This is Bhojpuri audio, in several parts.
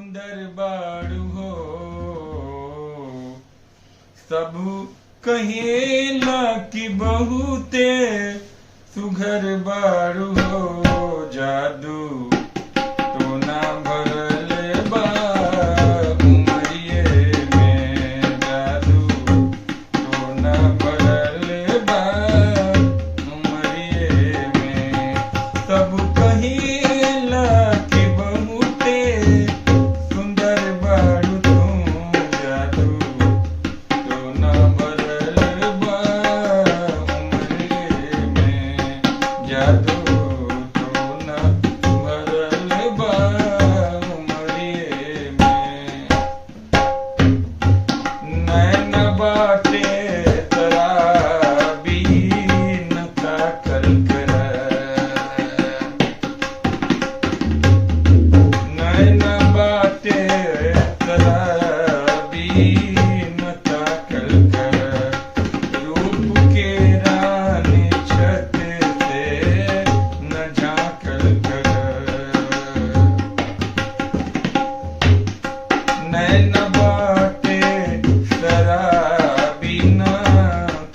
सुंदर बाड़ू हो सबू कहेला कि बहुते सुघर बाड़ू हो जादू तो ना भरल बा उमरिए में जादू तो ना भरल बा उमरिए में सबू कहेला कि बहुते सुंदर बाड़ू तू जादू तो ना भरल बा उमरिए में जादू तो ना भरल बा उमरिए में नैन बाटे तराबी न ताकल कर नैन बाटे तराबी न ताकल कर रूप के रानी छत से न झांकल कर नैन बाटे शराबी न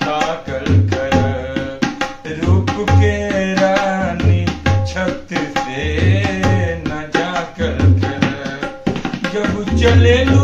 ताकल कर रूप के रानी छत से न झांकल कर जब चलेलू